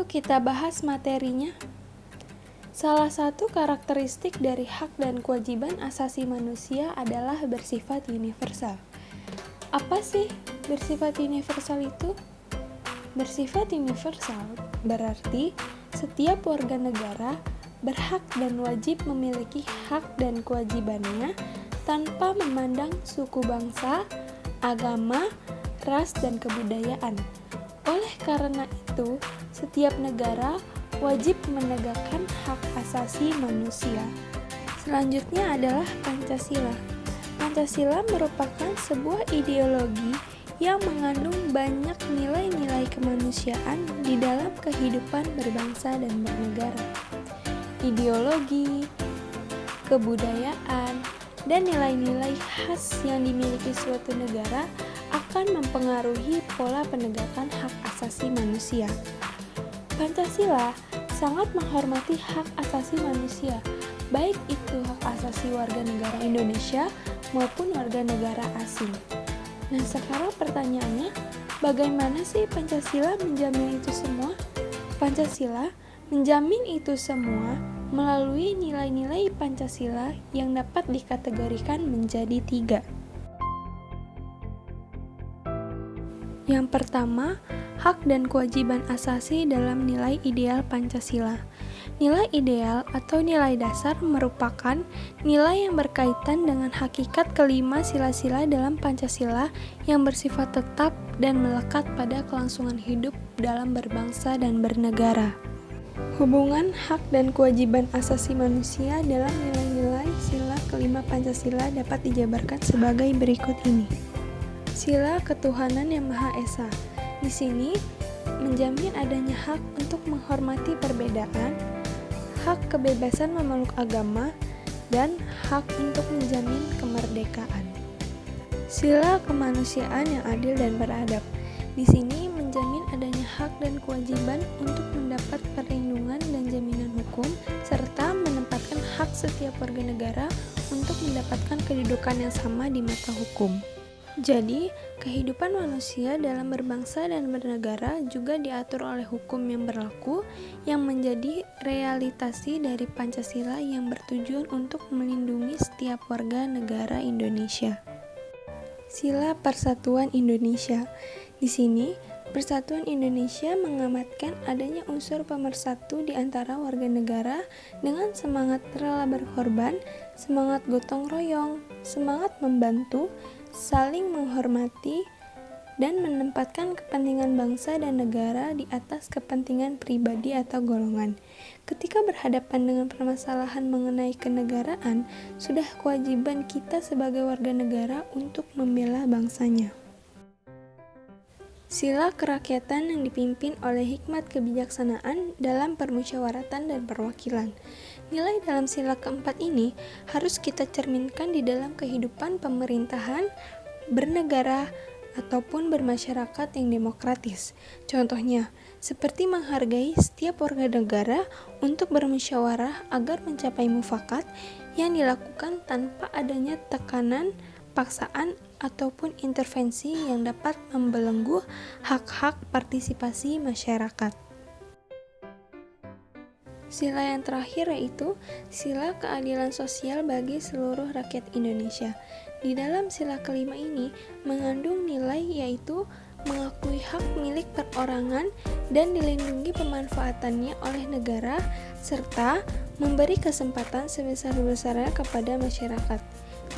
kita bahas materinya. Salah satu karakteristik dari hak dan kewajiban asasi manusia adalah bersifat universal. Apa sih bersifat universal itu? Bersifat universal berarti setiap warga negara berhak dan wajib memiliki hak dan kewajibannya tanpa memandang suku bangsa, agama, ras, dan kebudayaan. Oleh karena itu, setiap negara wajib menegakkan hak asasi manusia. Selanjutnya adalah Pancasila. Pancasila merupakan sebuah ideologi yang mengandung banyak nilai-nilai kemanusiaan di dalam kehidupan berbangsa dan bernegara. Ideologi, kebudayaan, dan nilai-nilai khas yang dimiliki suatu negara akan mempengaruhi pola penegakan hak asasi manusia. Pancasila sangat menghormati hak asasi manusia, baik itu hak asasi warga negara Indonesia maupun warga negara asing. Nah, sekarang pertanyaannya, bagaimana sih Pancasila menjamin itu semua? Pancasila menjamin itu semua melalui nilai-nilai Pancasila yang dapat dikategorikan menjadi 3. Yang pertama, hak dan kewajiban asasi dalam nilai ideal Pancasila. Nilai ideal atau nilai dasar merupakan nilai yang berkaitan dengan hakikat kelima sila-sila dalam Pancasila yang bersifat tetap dan melekat pada kelangsungan hidup dalam berbangsa dan bernegara. Hubungan hak dan kewajiban asasi manusia dalam nilai-nilai sila kelima Pancasila dapat dijabarkan sebagai berikut ini. Sila ketuhanan yang Maha Esa. Di sini menjamin adanya hak untuk menghormati perbedaan, hak kebebasan memeluk agama, dan hak untuk menjamin kemerdekaan. Sila kemanusiaan yang adil dan beradab. Di sini menjamin adanya hak dan kewajiban untuk mendapat perlindungan dan jaminan hukum, serta menempatkan hak setiap warga negara untuk mendapatkan kedudukan yang sama di mata hukum. Jadi, kehidupan manusia dalam berbangsa dan bernegara juga diatur oleh hukum yang berlaku yang menjadi realisasi dari Pancasila yang bertujuan untuk melindungi setiap warga negara Indonesia. Sila Persatuan Indonesia. Di sini, Persatuan Indonesia mengamatkan adanya unsur pemersatu di antara warga negara dengan semangat rela berkorban, semangat gotong royong, semangat membantu, saling menghormati, dan menempatkan kepentingan bangsa dan negara di atas kepentingan pribadi atau golongan. Ketika berhadapan dengan permasalahan mengenai kenegaraan, sudah kewajiban kita sebagai warga negara untuk membela bangsanya. Sila kerakyatan yang dipimpin oleh hikmat kebijaksanaan dalam permusyawaratan dan perwakilan. Nilai dalam sila keempat ini harus kita cerminkan di dalam kehidupan pemerintahan, bernegara, ataupun bermasyarakat yang demokratis. Contohnya, seperti menghargai setiap warga negara untuk bermusyawarah agar mencapai mufakat yang dilakukan tanpa adanya tekanan, paksaan, ataupun intervensi yang dapat membelenggu hak-hak partisipasi masyarakat. Sila yang terakhir yaitu sila keadilan sosial bagi seluruh rakyat Indonesia. Di dalam sila kelima ini mengandung nilai yaitu mengakui hak milik perorangan dan dilindungi pemanfaatannya oleh negara serta memberi kesempatan sebesar-besarnya kepada masyarakat.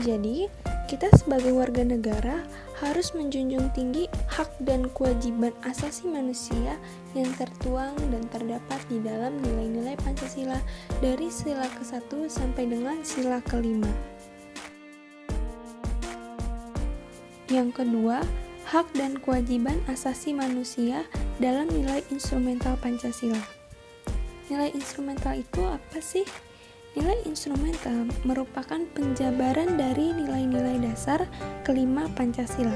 Jadi, kita sebagai warga negara harus menjunjung tinggi hak dan kewajiban asasi manusia yang tertuang dan terdapat di dalam nilai-nilai Pancasila dari sila ke-1 sampai dengan sila ke-5. Yang kedua, hak dan kewajiban asasi manusia dalam nilai instrumental Pancasila. Nilai instrumental itu apa sih? Nilai instrumental merupakan penjabaran dari nilai-nilai dasar kelima Pancasila.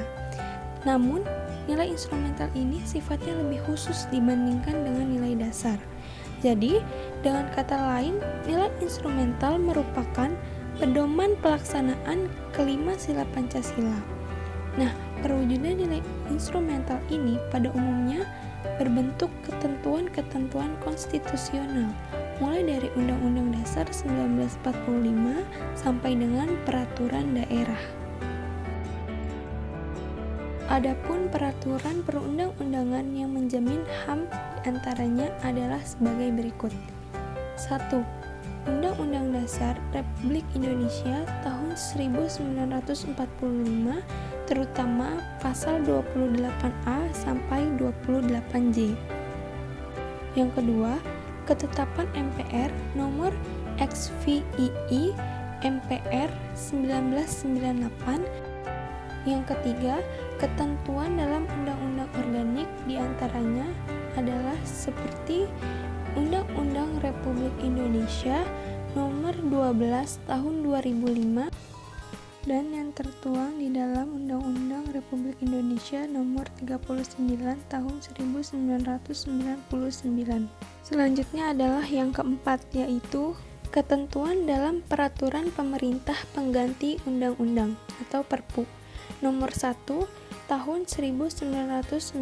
Namun, nilai instrumental ini sifatnya lebih khusus dibandingkan dengan nilai dasar. Jadi, dengan kata lain, nilai instrumental merupakan pedoman pelaksanaan kelima sila Pancasila. Nah, perwujudan nilai instrumental ini pada umumnya berbentuk ketentuan-ketentuan konstitusional, mulai dari Undang-Undang Dasar 1945 sampai dengan peraturan daerah. Adapun peraturan perundang-undangan yang menjamin HAM diantaranya adalah sebagai berikut. 1. Undang-Undang Dasar Republik Indonesia tahun 1945, terutama pasal 28A sampai 28J. Yang kedua, Ketetapan MPR nomor XVI MPR 1998. Yang ketiga, ketentuan dalam undang-undang organik diantaranya adalah seperti Undang-Undang Republik Indonesia nomor 12 tahun 2005 dan yang tertuang di dalam Undang-Undang Republik Indonesia nomor 39 tahun 1999. Selanjutnya adalah yang keempat, yaitu ketentuan dalam peraturan pemerintah pengganti undang-undang atau Perpu nomor 1 tahun 1999.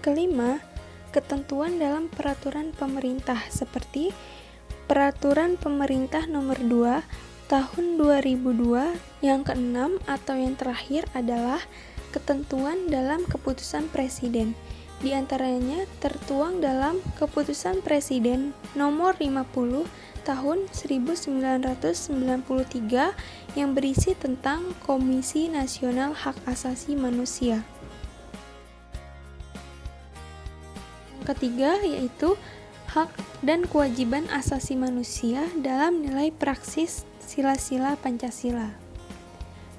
Kelima, ketentuan dalam peraturan pemerintah seperti Peraturan Pemerintah nomor 2 tahun 2002. Yang keenam atau yang terakhir adalah ketentuan dalam keputusan Presiden. Di antaranya tertuang dalam Keputusan Presiden nomor 50 tahun 1993 yang berisi tentang Komisi Nasional Hak Asasi Manusia. Yang ketiga yaitu hak dan kewajiban asasi manusia dalam nilai praksis sila-sila Pancasila.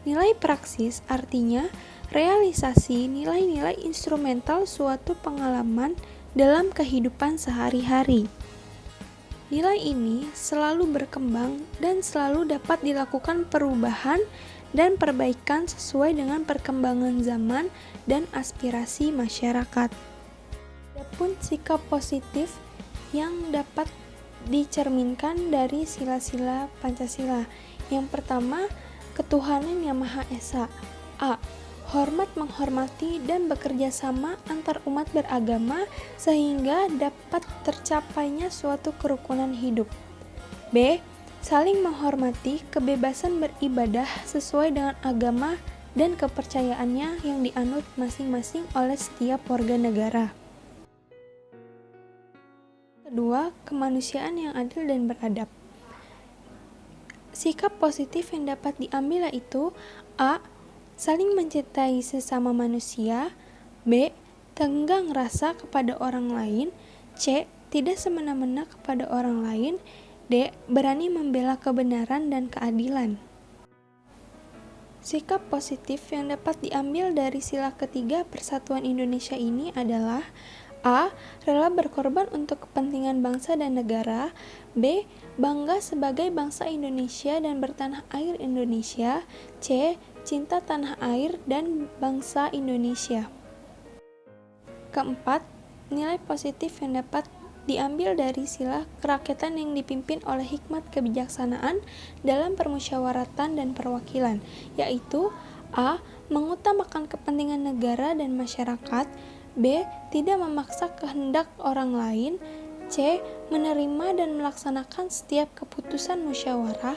Nilai praksis artinya realisasi nilai-nilai instrumental suatu pengalaman dalam kehidupan sehari-hari. Nilai ini selalu berkembang dan selalu dapat dilakukan perubahan dan perbaikan sesuai dengan perkembangan zaman dan aspirasi masyarakat. Adapun sikap positif yang dapat dicerminkan dari sila-sila Pancasila. Yang pertama, ketuhanan yang Maha Esa. A. Hormat menghormati dan bekerja sama antar umat beragama sehingga dapat tercapainya suatu kerukunan hidup. B. Saling menghormati kebebasan beribadah sesuai dengan agama dan kepercayaannya yang dianut masing-masing oleh setiap warga negara. Kedua, kemanusiaan yang adil dan beradab. Sikap positif yang dapat diambil yaitu A. Saling mencintai sesama manusia. B. Tenggang rasa kepada orang lain. C. Tidak semena-mena kepada orang lain. D. Berani membela kebenaran dan keadilan. Sikap positif yang dapat diambil dari sila ketiga Persatuan Indonesia ini adalah A. Rela berkorban untuk kepentingan bangsa dan negara. B. Bangga sebagai bangsa Indonesia dan bertanah air Indonesia. C. Cinta tanah air dan bangsa Indonesia. Keempat, nilai positif yang dapat diambil dari sila kerakyatan yang dipimpin oleh hikmat kebijaksanaan dalam permusyawaratan dan perwakilan, yaitu A. Mengutamakan kepentingan negara dan masyarakat. B. Tidak memaksa kehendak orang lain. C. Menerima dan melaksanakan setiap keputusan musyawarah.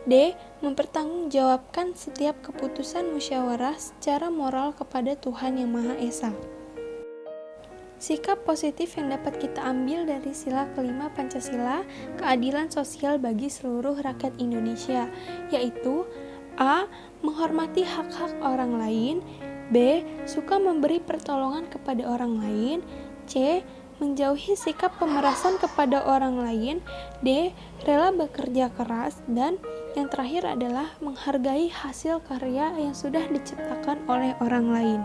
D. Mempertanggungjawabkan setiap keputusan musyawarah secara moral kepada Tuhan Yang Maha Esa. Sikap positif yang dapat kita ambil dari sila kelima Pancasila, keadilan sosial bagi seluruh rakyat Indonesia, yaitu A. Menghormati hak-hak orang lain. B. Suka memberi pertolongan kepada orang lain. C. Menjauhi sikap pemerasan kepada orang lain. D. Rela bekerja keras. Dan yang terakhir adalah menghargai hasil karya yang sudah diciptakan oleh orang lain.